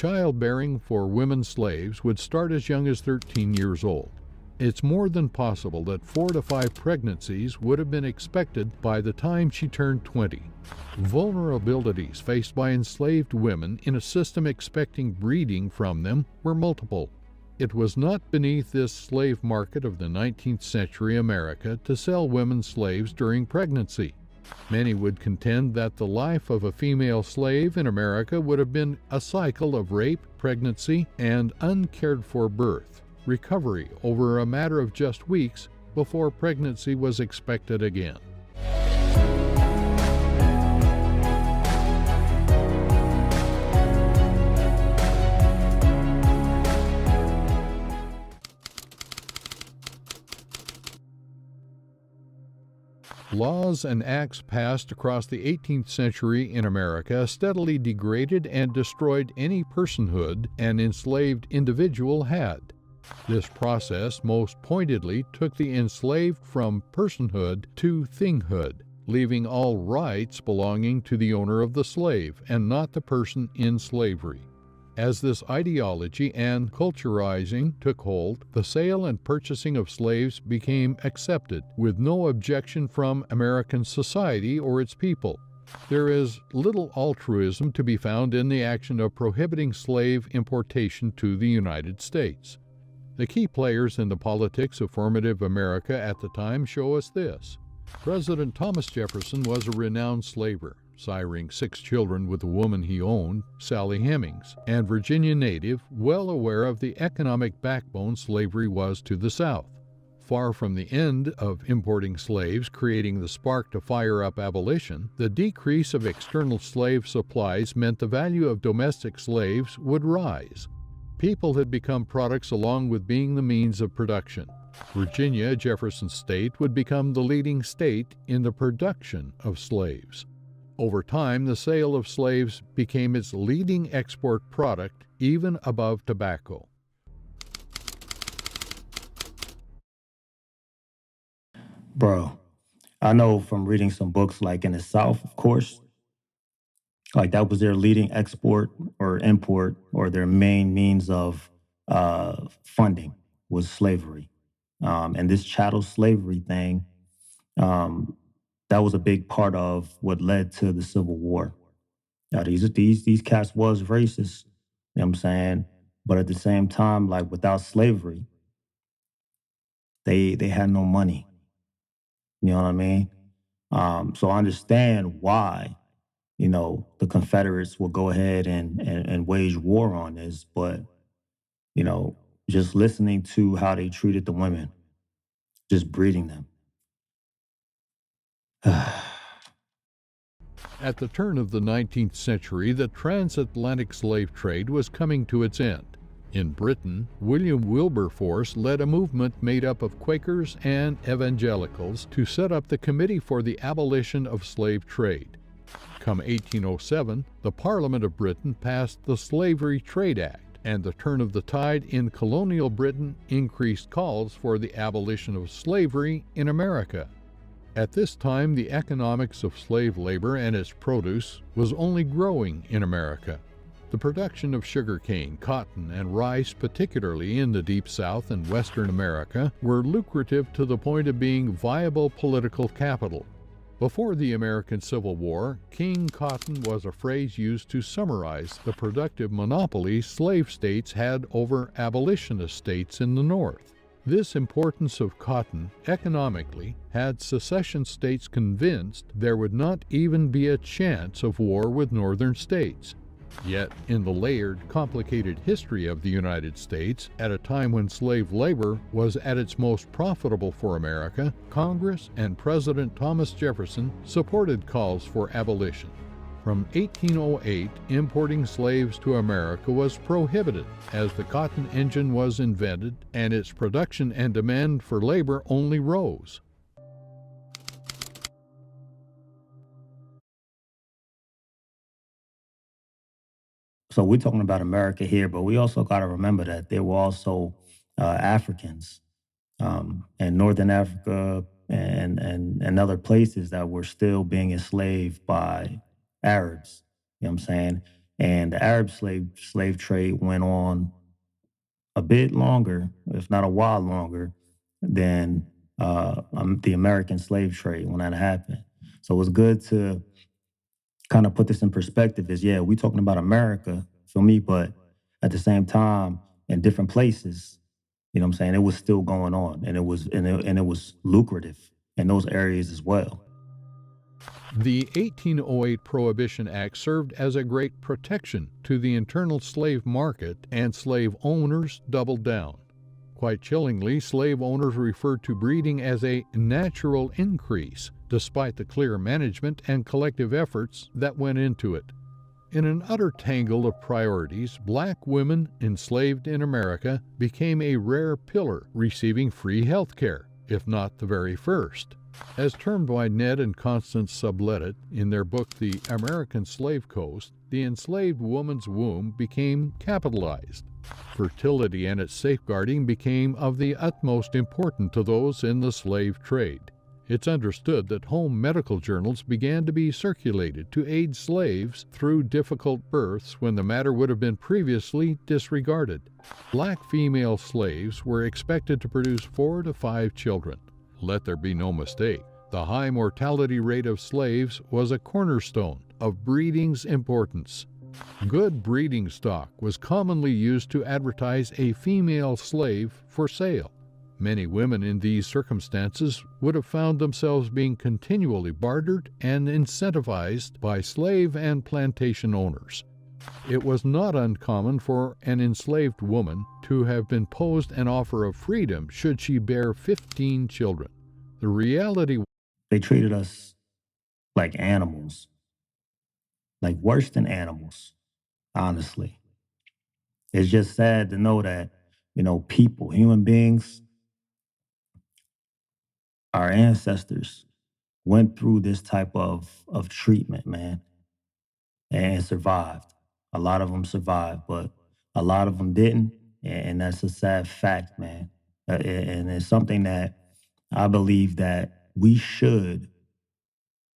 childbearing for women slaves would start as young as 13 years old. It's more than possible that 4 to 5 pregnancies would have been expected by the time she turned 20. Vulnerabilities faced by enslaved women in a system expecting breeding from them were multiple. It was not beneath this slave market of the 19th century America to sell women slaves during pregnancy. Many would contend that the life of a female slave in America would have been a cycle of rape, pregnancy, and uncared-for birth, recovery over a matter of just weeks before pregnancy was expected again. Laws and acts passed across the 18th century in America steadily degraded and destroyed any personhood an enslaved individual had. This process most pointedly took the enslaved from personhood to thinghood, leaving all rights belonging to the owner of the slave and not the person in slavery. As this ideology and culturizing took hold, the sale and purchasing of slaves became accepted, with no objection from American society or its people. There is little altruism to be found in the action of prohibiting slave importation to the United States. The key players in the politics of formative America at the time show us this. President Thomas Jefferson was a renowned slaver, siring 6 children with the woman he owned, Sally Hemings, and Virginia native, well aware of the economic backbone slavery was to the South. Far from the end of importing slaves creating the spark to fire up abolition, the decrease of external slave supplies meant the value of domestic slaves would rise. People had become products along with being the means of production. Virginia, Jefferson's state, would become the leading state in the production of slaves. Over time, the sale of slaves became its leading export product, even above tobacco. Bro, I know from reading some books like in the South, of course, like that was their leading export or import or their main means of funding was slavery. And this chattel slavery thing, that was a big part of what led to the Civil War. These cats was racist, you know what I'm saying? But at the same time, like without slavery, they had no money. You know what I mean? So I understand why, the Confederates will go ahead and wage war on this, but, just listening to how they treated the women, just breeding them. At the turn of the 19th century, the transatlantic slave trade was coming to its end. In Britain, William Wilberforce led a movement made up of Quakers and evangelicals to set up the Committee for the Abolition of Slave Trade. Come 1807, the Parliament of Britain passed the Slavery Trade Act, and the turn of the tide in colonial Britain increased calls for the abolition of slavery in America. At this time, the economics of slave labor and its produce was only growing in America. The production of sugarcane, cotton, and rice, particularly in the Deep South and Western America, were lucrative to the point of being viable political capital. Before the American Civil War, King Cotton was a phrase used to summarize the productive monopoly slave states had over abolitionist states in the North. This importance of cotton economically had secession states convinced there would not even be a chance of war with northern states. Yet, in the layered, complicated history of the United States, at a time when slave labor was at its most profitable for America, Congress and President Thomas Jefferson supported calls for abolition. From 1808, importing slaves to America was prohibited as the cotton engine was invented and its production and demand for labor only rose. So we're talking about America here, but we also got to remember that there were also Africans in Northern Africa and other places that were still being enslaved by Arabs. You know what I'm saying? And the Arab slave trade went on a bit longer, if not a while longer, than the American slave trade when that happened. So it's good to kind of put this in perspective. Is yeah, we talking about America, feel me? But at the same time, in different places, you know what I'm saying? It was still going on, and it was lucrative in those areas as well. The 1808 Prohibition Act served as a great protection to the internal slave market, and slave owners doubled down. Quite chillingly, slave owners referred to breeding as a natural increase, despite the clear management and collective efforts that went into it. In an utter tangle of priorities, black women enslaved in America became a rare pillar, receiving free health care, if not the very first. As termed by Ned and Constance Sublettet in their book The American Slave Coast, the enslaved woman's womb became capitalized. Fertility and its safeguarding became of the utmost importance to those in the slave trade. It's understood that home medical journals began to be circulated to aid slaves through difficult births when the matter would have been previously disregarded. Black female slaves were expected to produce 4 to 5 children. Let there be no mistake, the high mortality rate of slaves was a cornerstone of breeding's importance. Good breeding stock was commonly used to advertise a female slave for sale. Many women in these circumstances would have found themselves being continually bartered and incentivized by slave and plantation owners. It was not uncommon for an enslaved woman to have been posed an offer of freedom should she bear 15 children. The reality They treated us like animals, like worse than animals, honestly. It's just sad to know that, people, human beings, our ancestors went through this type of treatment, man, and survived. A lot of them survived, but a lot of them didn't, and that's a sad fact, man. And it's something that I believe that we should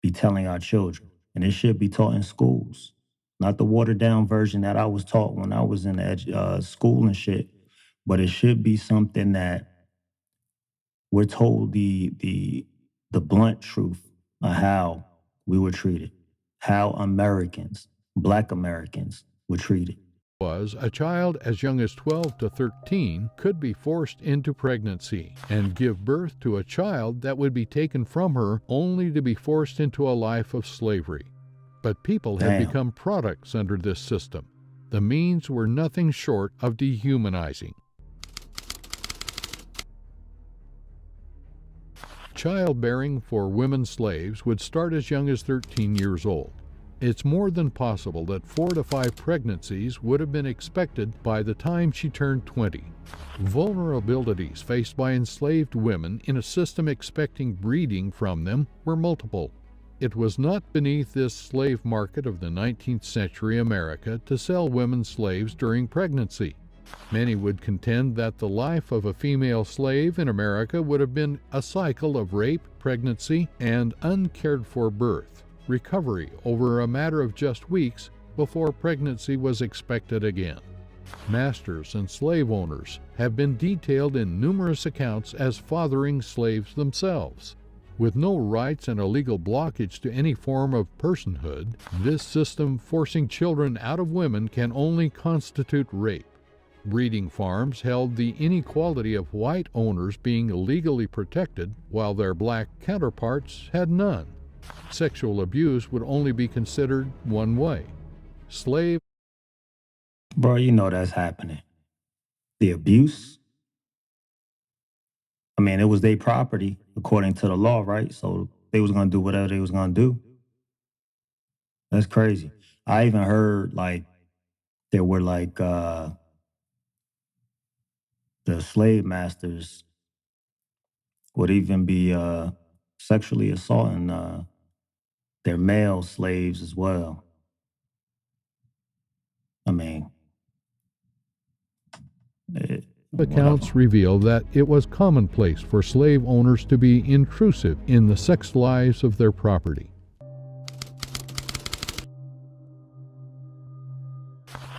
be telling our children, and it should be taught in schools, not the watered down version that I was taught when I was in school and shit, but it should be something that we're told the blunt truth of how we were treated, how Americans, Black Americans, were treated. was a child as young as 12 to 13 could be forced into pregnancy and give birth to a child that would be taken from her only to be forced into a life of slavery. But people had become products under this system. The means were nothing short of dehumanizing. Childbearing for women slaves would start as young as 13 years old. It's more than possible that 4 to 5 pregnancies would have been expected by the time she turned 20. Vulnerabilities faced by enslaved women in a system expecting breeding from them were multiple. It was not beneath this slave market of the 19th century America to sell women slaves during pregnancy. Many would contend that the life of a female slave in America would have been a cycle of rape, pregnancy, and uncared-for birth, recovery over a matter of just weeks before pregnancy was expected again. Masters and slave owners have been detailed in numerous accounts as fathering slaves themselves. With no rights and a legal blockage to any form of personhood, this system forcing children out of women can only constitute rape. Breeding farms held the inequality of white owners being legally protected while their black counterparts had none. Sexual abuse would only be considered one way. Slave. Bro, you know that's happening. The abuse, I mean, it was their property according to the law, right? So they was gonna do whatever they was gonna do. That's crazy. I even heard there were the slave masters would even be sexually assaulting their male slaves as well. I mean, Accounts reveal that it was commonplace for slave owners to be intrusive in the sex lives of their property.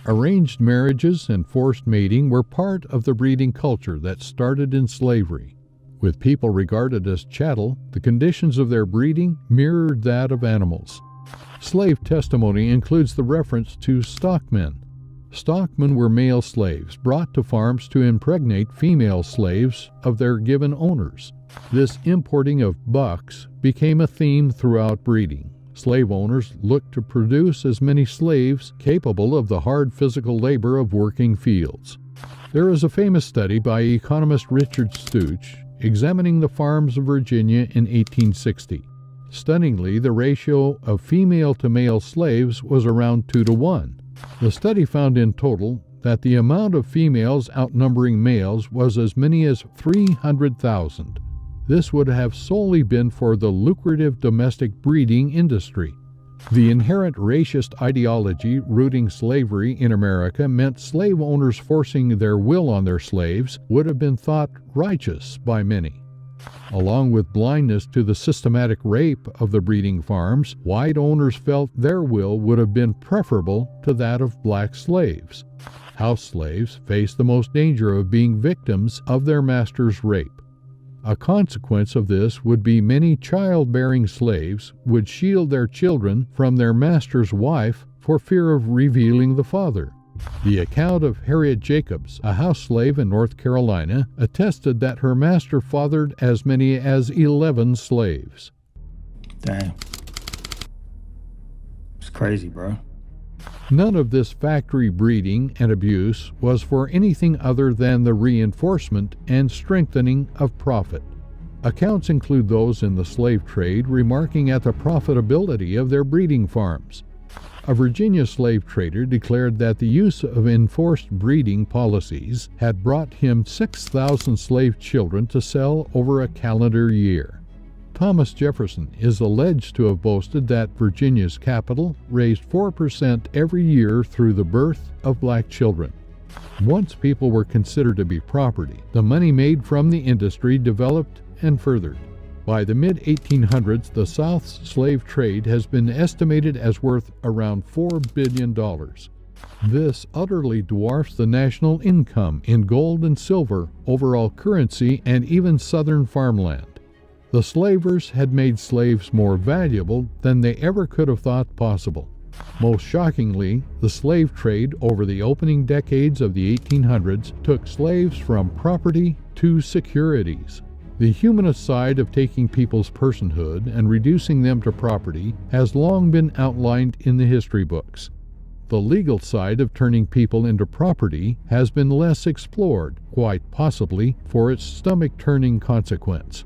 Arranged marriages and forced mating were part of the breeding culture that started in slavery. With people regarded as chattel, the conditions of their breeding mirrored that of animals. Slave testimony includes the reference to stockmen. Stockmen were male slaves brought to farms to impregnate female slaves of their given owners. This importing of bucks became a theme throughout breeding. Slave owners looked to produce as many slaves capable of the hard physical labor of working fields. There is a famous study by economist Richard Stooch examining the farms of Virginia in 1860. Stunningly, the ratio of female to male slaves was around 2 to 1. The study found in total that the amount of females outnumbering males was as many as 300,000. This would have solely been for the lucrative domestic breeding industry. The inherent racist ideology rooting slavery in America meant slave owners forcing their will on their slaves would have been thought righteous by many. Along with blindness to the systematic rape of the breeding farms, white owners felt their will would have been preferable to that of black slaves. House slaves faced the most danger of being victims of their master's rape. A consequence of this would be many childbearing slaves would shield their children from their master's wife for fear of revealing the father. The account of Harriet Jacobs, a house slave in North Carolina, attested that her master fathered as many as 11 slaves. Damn. It's crazy, bro. None of this factory breeding and abuse was for anything other than the reinforcement and strengthening of profit. Accounts include those in the slave trade remarking at the profitability of their breeding farms. A Virginia slave trader declared that the use of enforced breeding policies had brought him 6,000 slave children to sell over a calendar year. Thomas Jefferson is alleged to have boasted that Virginia's capital raised 4% every year through the birth of black children. Once people were considered to be property, the money made from the industry developed and furthered. By the mid-1800s, the South's slave trade has been estimated as worth around $4 billion. This utterly dwarfs the national income in gold and silver, overall currency, and even southern farmland. The slavers had made slaves more valuable than they ever could have thought possible. Most shockingly, the slave trade over the opening decades of the 1800s took slaves from property to securities. The humanist side of taking people's personhood and reducing them to property has long been outlined in the history books. The legal side of turning people into property has been less explored, quite possibly for its stomach-turning consequence.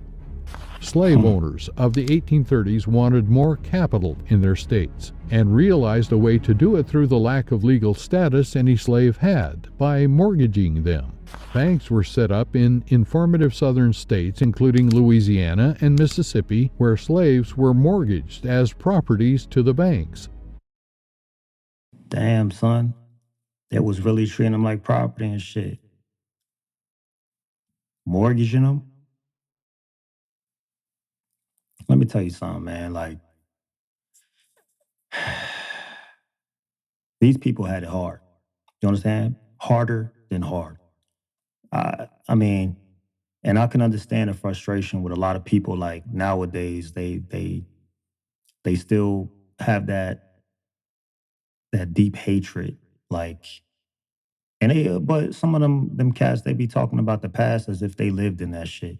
Slave owners of the 1830s wanted more capital in their states and realized a way to do it through the lack of legal status any slave had, by mortgaging them. Banks were set up in informative southern states including Louisiana and Mississippi, where slaves were mortgaged as properties to the banks. Damn, son. That was really treating them like property and shit. Mortgaging them? Let me tell you something, man. Like, these people had it hard. You understand? Harder than hard. I mean, and I can understand the frustration with a lot of people. Like nowadays, they still have that deep hatred. Like, and but some of them cats, they be talking about the past as if they lived in that shit.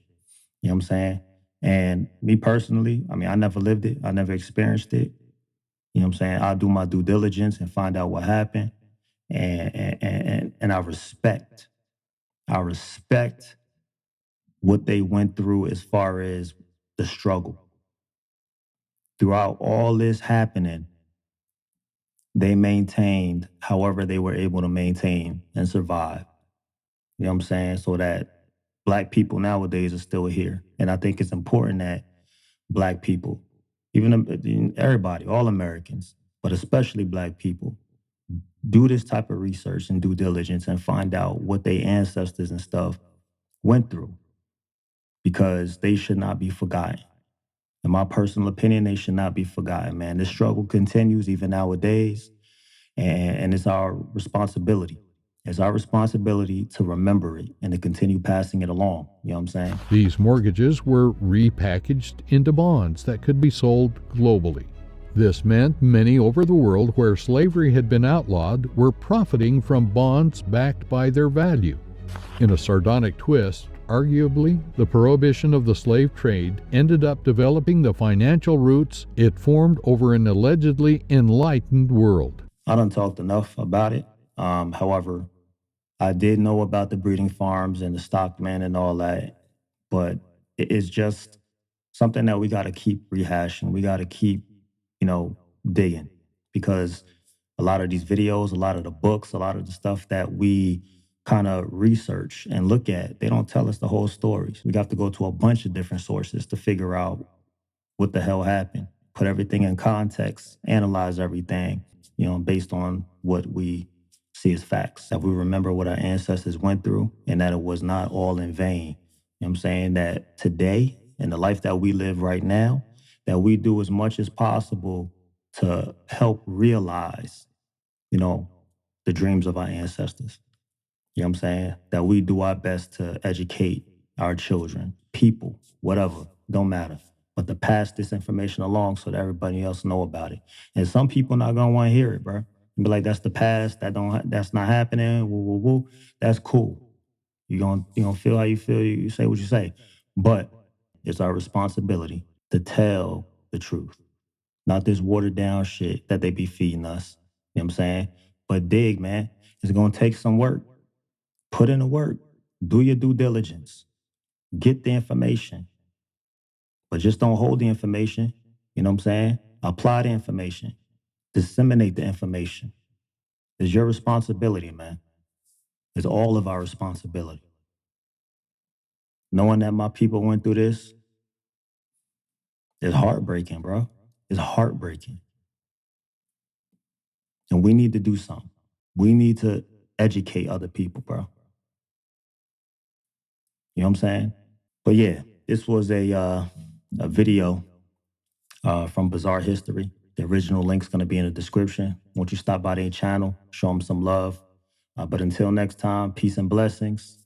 You know what I'm saying? And me personally, I mean, I never lived it. I never experienced it. You know what I'm saying? I'll do my due diligence and find out what happened. And I respect what they went through as far as the struggle. Throughout all this happening, they maintained however they were able to maintain and survive. You know what I'm saying? So that Black people nowadays are still here. And I think it's important that Black people, even everybody, all Americans, but especially Black people, do this type of research and due diligence and find out what their ancestors and stuff went through, because they should not be forgotten. In my personal opinion, they should not be forgotten, man. This struggle continues even nowadays. And it's our responsibility. It's our responsibility to remember it and to continue passing it along. You know what I'm saying? These mortgages were repackaged into bonds that could be sold globally. This meant many over the world where slavery had been outlawed were profiting from bonds backed by their value. In a sardonic twist, arguably, the prohibition of the slave trade ended up developing the financial roots it formed over an allegedly enlightened world. I done talked enough about it. However, I did know about the breeding farms and the stockmen and all that, but it's just something that we got to keep rehashing. We got to keep, digging, because a lot of these videos, a lot of the books, a lot of the stuff that we kind of research and look at, they don't tell us the whole stories. We have to go to a bunch of different sources to figure out what the hell happened, put everything in context, analyze everything, based on what we see as facts. That we remember what our ancestors went through and that it was not all in vain. You know what I'm saying? That today, in the life that we live right now, that we do as much as possible to help realize, the dreams of our ancestors. You know what I'm saying? That we do our best to educate our children, people, whatever, don't matter. But to pass this information along so that everybody else know about it. And some people not gonna want to hear it, bro. Be like, that's the past, that's not happening, woo, woo, woo. That's cool. You gonna feel how you feel, you say what you say. But it's our responsibility to tell the truth. Not this watered down shit that they be feeding us. You know what I'm saying? But dig, man. It's gonna take some work. Put in the work. Do your due diligence. Get the information. But just don't hold the information. You know what I'm saying? Apply the information. Disseminate the information. It's your responsibility, man. It's all of our responsibility. Knowing that my people went through this is heartbreaking, bro. It's heartbreaking. And we need to do something. We need to educate other people, bro. You know what I'm saying? But yeah, this was a video from Bizarre History. The original link's going to be in the description. Won't you stop by their channel, show them some love. But until next time, peace and blessings.